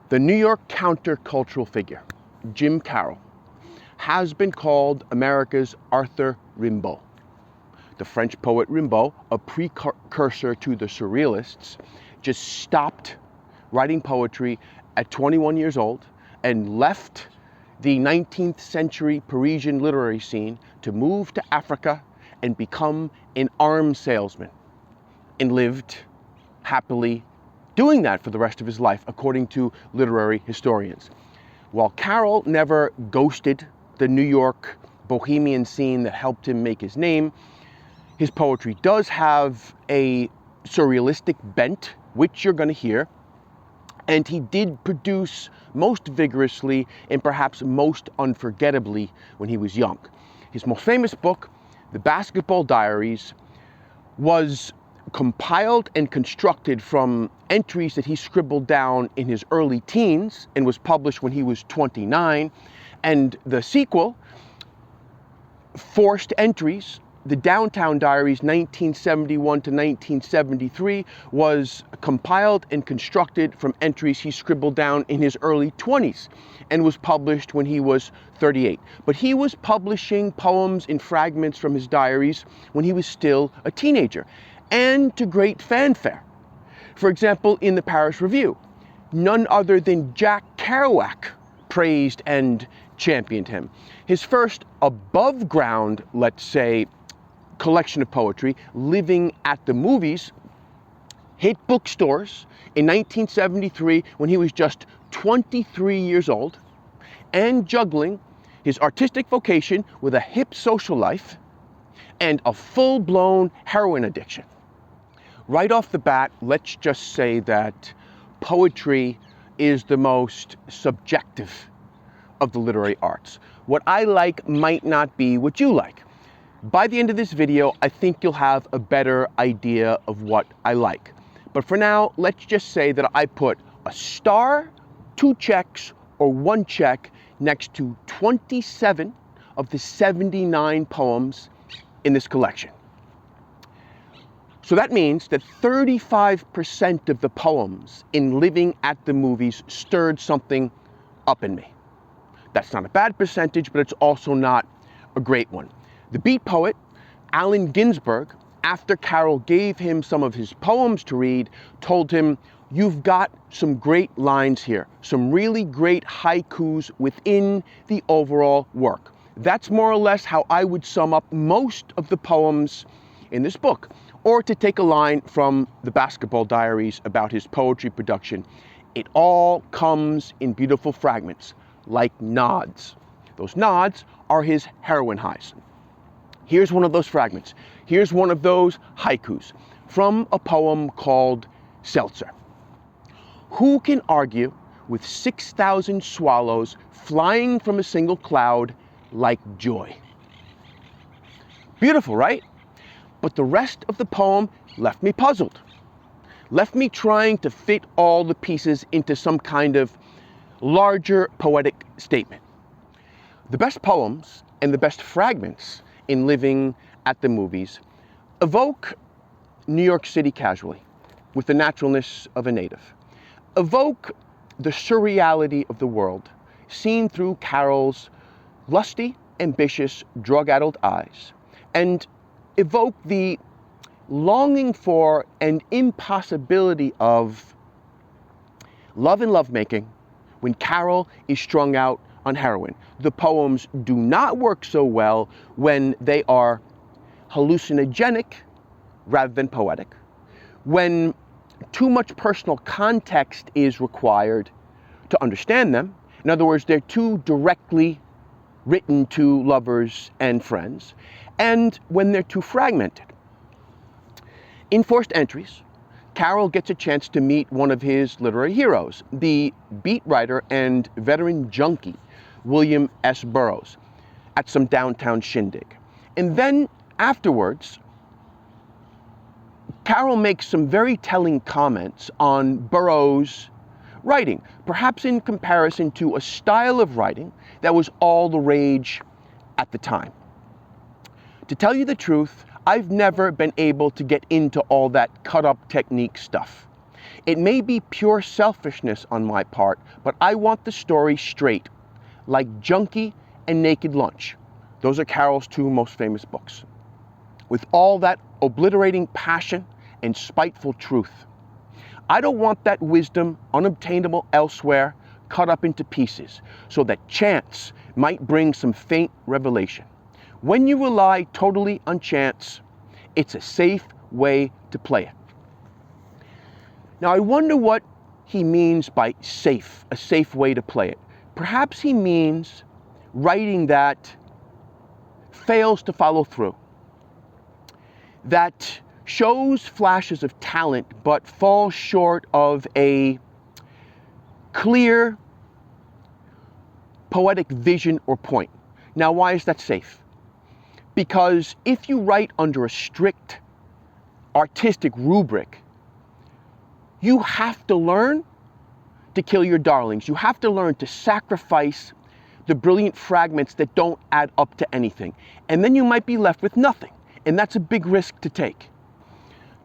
The New York countercultural figure, Jim Carroll, has been called America's Arthur Rimbaud. The French poet Rimbaud, a precursor to the Surrealists, just stopped writing poetry at 21 years old and left the 19th century Parisian literary scene to move to Africa and become an arms salesman, and lived happily doing that for the rest of his life, according to literary historians. While Carroll never ghosted the New York bohemian scene that helped him make his name, his poetry does have a surrealistic bent, which you're going to hear, and he did produce most vigorously and perhaps most unforgettably when he was young. His most famous book, The Basketball Diaries, was compiled and constructed from entries that he scribbled down in his early teens and was published when he was 29. And the sequel, Forced Entries, The Downtown Diaries, 1971 to 1973, was compiled and constructed from entries he scribbled down in his early 20s and was published when he was 38. But he was publishing poems in fragments from his diaries when he was still a teenager, and to great fanfare. For example, in the Paris Review, none other than Jack Kerouac praised and championed him. His first above ground, let's say, collection of poetry, Living at the Movies, hit bookstores in 1973 when he was just 23 years old and juggling his artistic vocation with a hip social life and a full-blown heroin addiction. Right off the bat, let's just say that poetry is the most subjective of the literary arts. What I like might not be what you like. By the end of this video, I think you'll have a better idea of what I like. But for now, let's just say that I put a star, 2 checks, or 1 check next to 27 of the 79 poems in this collection. So that means that 35% of the poems in Living at the Movies stirred something up in me. That's not a bad percentage, but it's also not a great one. The beat poet, Allen Ginsberg, after Carroll gave him some of his poems to read, told him, "You've got some great lines here, some really great haikus within the overall work." That's more or less how I would sum up most of the poems in this book. Or to take a line from The Basketball Diaries about his poetry production, it all comes in beautiful fragments, like nods. Those nods are his heroin highs. Here's one of those fragments. Here's one of those haikus from a poem called Seltzer. Who can argue with 6,000 swallows flying from a single cloud like joy? Beautiful, right? But the rest of the poem left me puzzled, left me trying to fit all the pieces into some kind of larger poetic statement. The best poems and the best fragments in Living at the Movies evoke New York City casually, with the naturalness of a native. Evoke the surreality of the world, seen through Carroll's lusty, ambitious, drug-addled eyes, and evoke the longing for and impossibility of love and lovemaking when Carroll is strung out on heroin. The poems do not work so well when they are hallucinogenic rather than poetic, when too much personal context is required to understand them. In other words, they're too directly written to lovers and friends, and when they're too fragmented. In Forced Entries, Carroll gets a chance to meet one of his literary heroes, the beat writer and veteran junkie, William S. Burroughs, at some downtown shindig. And then afterwards, Carroll makes some very telling comments on Burroughs' writing, perhaps in comparison to a style of writing that was all the rage at the time. To tell you the truth, I've never been able to get into all that cut-up technique stuff. It may be pure selfishness on my part, but I want the story straight, like Junkie and Naked Lunch. Those are Carroll's two most famous books. With all that obliterating passion and spiteful truth. I don't want that wisdom, unobtainable elsewhere, cut up into pieces, so that chance might bring some faint revelation. When you rely totally on chance, it's a safe way to play it. Now I wonder what he means by safe, a safe way to play it. Perhaps he means writing that fails to follow through, that shows flashes of talent but falls short of a clear poetic vision or point. Now, why is that safe? Because if you write under a strict artistic rubric, you have to learn to kill your darlings. You have to learn to sacrifice the brilliant fragments that don't add up to anything. And then you might be left with nothing. And that's a big risk to take.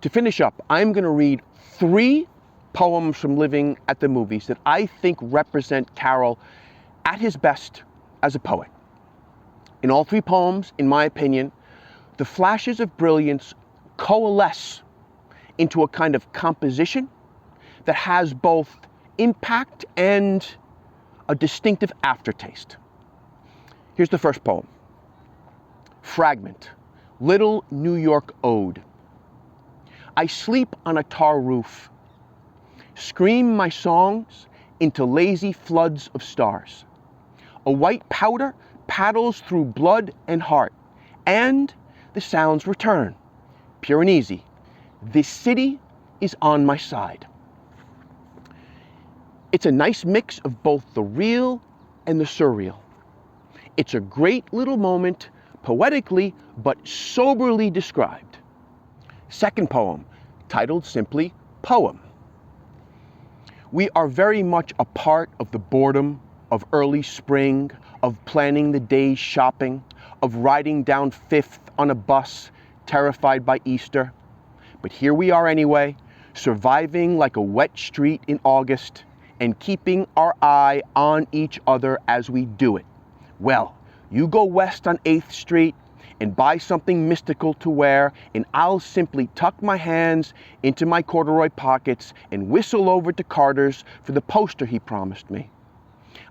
To finish up, I'm going to read 3 poems from Living at the Movies that I think represent Carroll at his best as a poet. In all 3 poems, in my opinion, the flashes of brilliance coalesce into a kind of composition that has both impact and a distinctive aftertaste. Here's the first poem. Fragment, Little New York Ode. I sleep on a tar roof, scream my songs into lazy floods of stars. A white powder paddles through blood and heart, and the sounds return, pure and easy. This city is on my side. It's a nice mix of both the real and the surreal. It's a great little moment, poetically but soberly described. Second poem, titled simply Poem. We are very much a part of the boredom of early spring, of planning the day's shopping, of riding down Fifth on a bus, terrified by Easter. But here we are anyway, surviving like a wet street in August, and keeping our eye on each other as we do it. Well, you go west on 8th Street and buy something mystical to wear, and I'll simply tuck my hands into my corduroy pockets and whistle over to Carter's for the poster he promised me.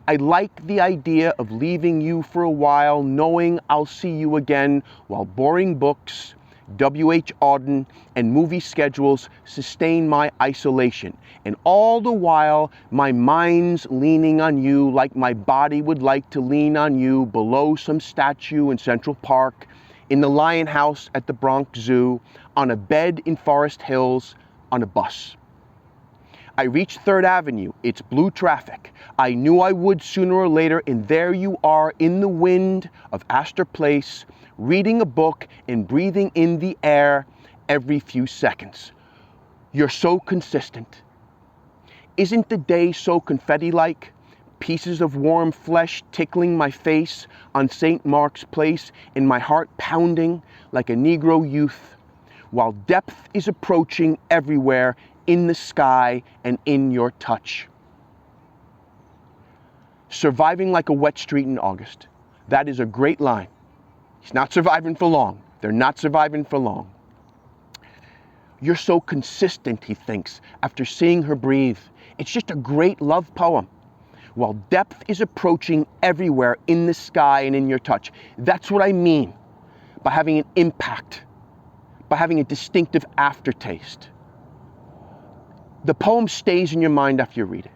I like the idea of leaving you for a while, knowing I'll see you again, while boring books, W.H. Auden, and movie schedules sustain my isolation. And all the while, my mind's leaning on you like my body would like to lean on you below some statue in Central Park, in the Lion House at the Bronx Zoo, on a bed in Forest Hills, on a bus. I reach 3rd Avenue, it's blue traffic. I knew I would sooner or later, and there you are in the wind of Astor Place, reading a book and breathing in the air every few seconds. You're so consistent. Isn't the day so confetti-like? Pieces of warm flesh tickling my face on St. Mark's Place, and my heart pounding like a Negro youth, while depth is approaching everywhere in the sky and in your touch. Surviving like a wet street in August. That is a great line. He's not surviving for long. They're not surviving for long. You're so consistent, he thinks, after seeing her breathe. It's just a great love poem. While depth is approaching everywhere in the sky and in your touch. That's what I mean by having an impact, by having a distinctive aftertaste. The poem stays in your mind after you read it.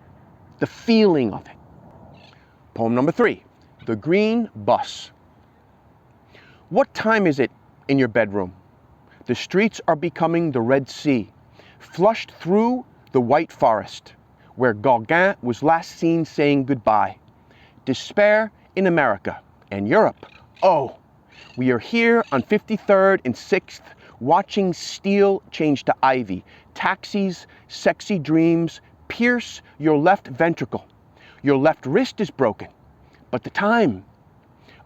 The feeling of it. Poem number 3, The Green Bus. What time is it in your bedroom? The streets are becoming the Red Sea, flushed through the white forest, where Gauguin was last seen saying goodbye. Despair in America and Europe. Oh, we are here on 53rd and 6th, watching steel change to ivy. Taxis, sexy dreams pierce your left ventricle. Your left wrist is broken, but the time.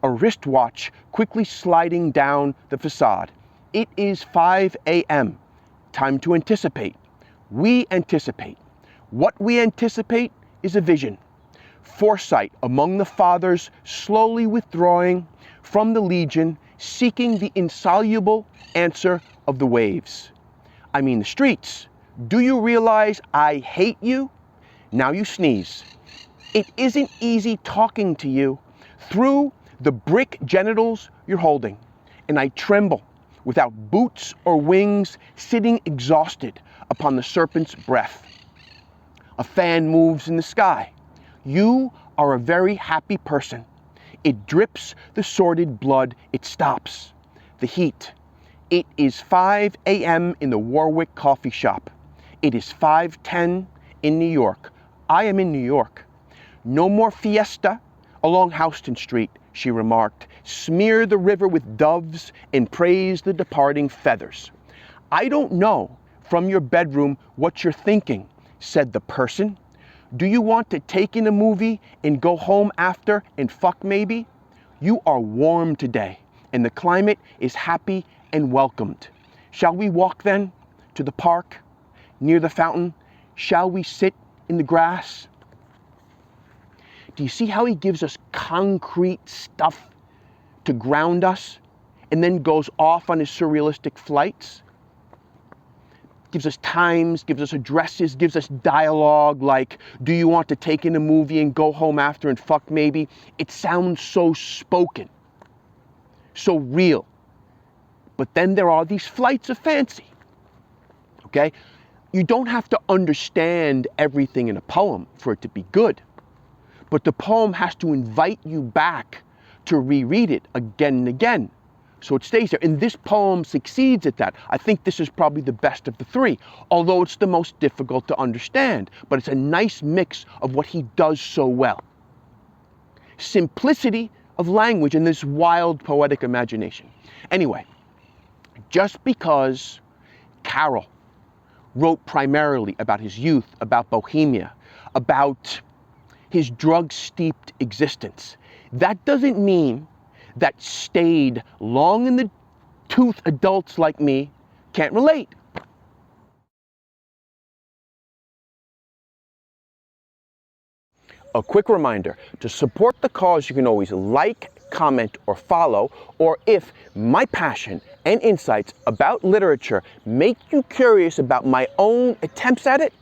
A wristwatch quickly sliding down the facade. It is 5 a.m. Time to anticipate. We anticipate. What we anticipate is a vision. Foresight among the fathers slowly withdrawing from the legion, seeking the insoluble answer of the waves. I mean the streets. Do you realize I hate you? Now you sneeze. It isn't easy talking to you through the brick genitals you're holding, and I tremble without boots or wings, sitting exhausted upon the serpent's breath. A fan moves in the sky. You are a very happy person. It drips the sordid blood, it stops. The heat. It is 5 a.m. in the Warwick coffee shop. It is 5:10 in New York. I am in New York. No more fiesta along Houston Street, she remarked. Smear the river with doves and praise the departing feathers. I don't know from your bedroom what you're thinking, said the person. Do you want to take in a movie and go home after and fuck maybe? You are warm today, and the climate is happy and welcomed. Shall we walk then to the park near the fountain? Shall we sit in the grass? Do you see how he gives us concrete stuff to ground us and then goes off on his surrealistic flights? Gives us times, gives us addresses, gives us dialogue like, do you want to take in a movie and go home after and fuck maybe? It sounds so spoken, so real. But then there are these flights of fancy, okay? You don't have to understand everything in a poem for it to be good. But the poem has to invite you back to reread it again and again. So it stays there. And this poem succeeds at that. I think this is probably the best of the three, although it's the most difficult to understand. But it's a nice mix of what he does so well. Simplicity of language and this wild poetic imagination. Anyway, just because Carroll wrote primarily about his youth, about Bohemia, about his drug-steeped existence, that doesn't mean that staid, long in the tooth adults like me can't relate. A quick reminder, to support the cause, you can always like, comment, or follow, or if my passion and insights about literature make you curious about my own attempts at it,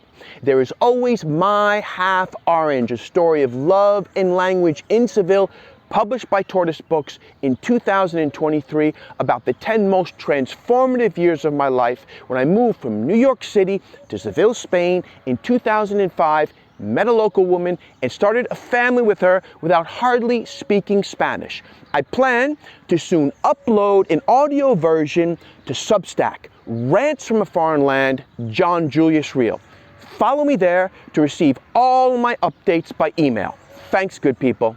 there is always My Half Orange, a story of love and language in Seville, published by Tortoise Books in 2023, about the 10 most transformative years of my life when I moved from New York City to Seville, Spain in 2005, met a local woman, and started a family with her without hardly speaking Spanish. I plan to soon upload an audio version to Substack, Rants from a Foreign Land, John Julius Reel. Follow me there to receive all my updates by email. Thanks, good people.